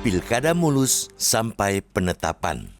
Pilkada mulus sampai penetapan.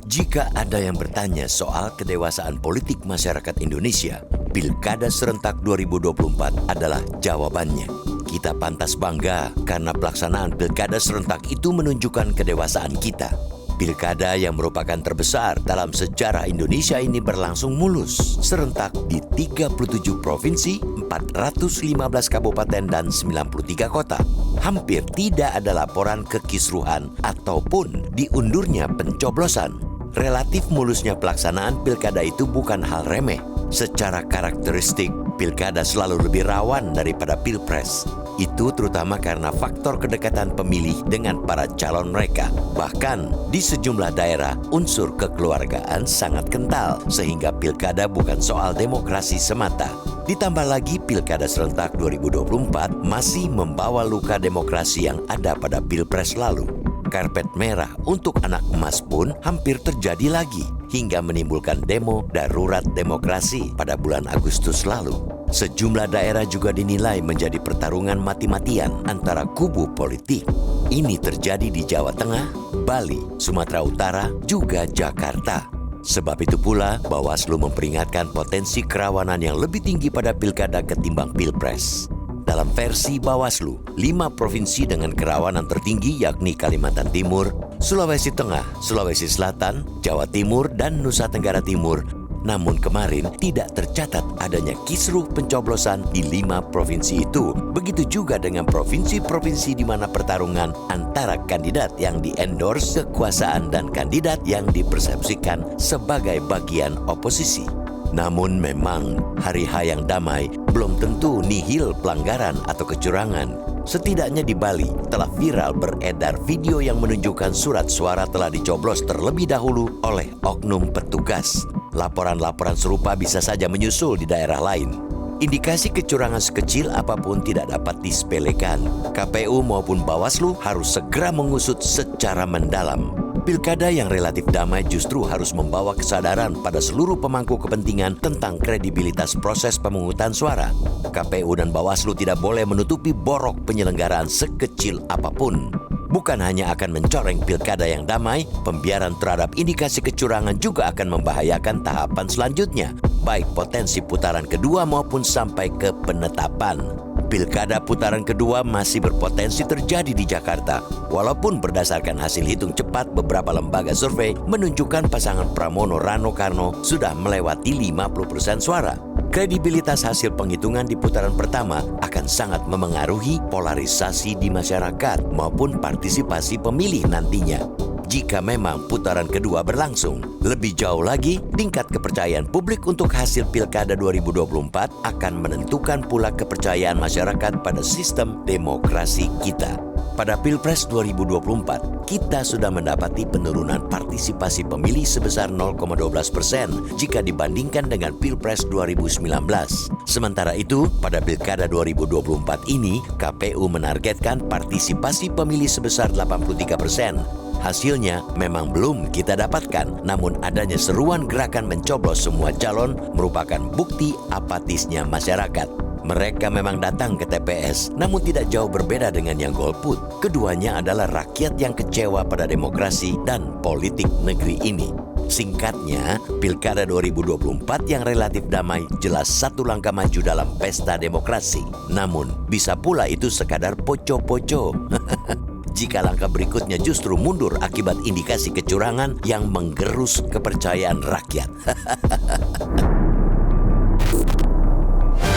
Jika ada yang bertanya soal kedewasaan politik masyarakat Indonesia, Pilkada serentak 2024 adalah jawabannya. Kita pantas bangga karena pelaksanaan Pilkada serentak itu menunjukkan kedewasaan kita. Pilkada yang merupakan terbesar dalam sejarah Indonesia ini berlangsung mulus, serentak di 37 provinsi, 415 kabupaten, dan 93 kota. Hampir tidak ada laporan kekisruhan ataupun diundurnya pencoblosan. Relatif mulusnya pelaksanaan Pilkada itu bukan hal remeh. Secara karakteristik, Pilkada selalu lebih rawan daripada Pilpres. Itu terutama karena faktor kedekatan pemilih dengan para calon mereka. Bahkan, di sejumlah daerah, unsur kekeluargaan sangat kental, sehingga Pilkada bukan soal demokrasi semata. Ditambah lagi, Pilkada serentak 2024 masih membawa luka demokrasi yang ada pada Pilpres lalu. Karpet merah untuk anak emas pun hampir terjadi lagi, hingga menimbulkan demo darurat demokrasi pada bulan Agustus lalu. Sejumlah daerah juga dinilai menjadi pertarungan mati-matian antara kubu politik. Ini terjadi di Jawa Tengah, Bali, Sumatera Utara, juga Jakarta. Sebab itu pula, Bawaslu memperingatkan potensi kerawanan yang lebih tinggi pada Pilkada ketimbang Pilpres. Dalam versi Bawaslu, 5 provinsi dengan kerawanan tertinggi yakni Kalimantan Timur, Sulawesi Tengah, Sulawesi Selatan, Jawa Timur, dan Nusa Tenggara Timur. Namun kemarin tidak tercatat adanya kisruh pencoblosan di 5 provinsi itu. Begitu juga dengan provinsi-provinsi di mana pertarungan antara kandidat yang di-endorse kekuasaan dan kandidat yang dipersepsikan sebagai bagian oposisi. Namun memang hari H yang damai belum tentu nihil pelanggaran atau kecurangan. Setidaknya di Bali telah viral beredar video yang menunjukkan surat suara telah dicoblos terlebih dahulu oleh oknum petugas. Laporan-laporan serupa bisa saja menyusul di daerah lain. Indikasi kecurangan sekecil apapun tidak dapat disepelekan. KPU maupun Bawaslu harus segera mengusut secara mendalam. Pilkada yang relatif damai justru harus membawa kesadaran pada seluruh pemangku kepentingan tentang kredibilitas proses pemungutan suara. KPU dan Bawaslu tidak boleh menutupi borok penyelenggaraan sekecil apapun. Bukan hanya akan mencoreng Pilkada yang damai, pembiaran terhadap indikasi kecurangan juga akan membahayakan tahapan selanjutnya, baik potensi putaran kedua maupun sampai ke penetapan. Pilkada putaran kedua masih berpotensi terjadi di Jakarta, walaupun berdasarkan hasil hitung cepat beberapa lembaga survei menunjukkan pasangan Pramono Rano Karno sudah melewati 50% suara. Kredibilitas hasil penghitungan di putaran pertama akan sangat memengaruhi polarisasi di masyarakat maupun partisipasi pemilih nantinya. Jika memang putaran kedua berlangsung, lebih jauh lagi, tingkat kepercayaan publik untuk hasil Pilkada 2024 akan menentukan pula kepercayaan masyarakat pada sistem demokrasi kita. Pada Pilpres 2024, kita sudah mendapati penurunan partisipasi pemilih sebesar 0,12% jika dibandingkan dengan Pilpres 2019. Sementara itu, pada Pilkada 2024 ini, KPU menargetkan partisipasi pemilih sebesar 83%. Hasilnya memang belum kita dapatkan, namun adanya seruan gerakan mencoblos semua calon merupakan bukti apatisnya masyarakat. Mereka memang datang ke TPS, namun tidak jauh berbeda dengan yang golput. Keduanya adalah rakyat yang kecewa pada demokrasi dan politik negeri ini. Singkatnya, Pilkada 2024 yang relatif damai jelas satu langkah maju dalam pesta demokrasi. Namun, bisa pula itu sekadar poco-poco. Jika langkah berikutnya justru mundur akibat indikasi kecurangan yang menggerus kepercayaan rakyat.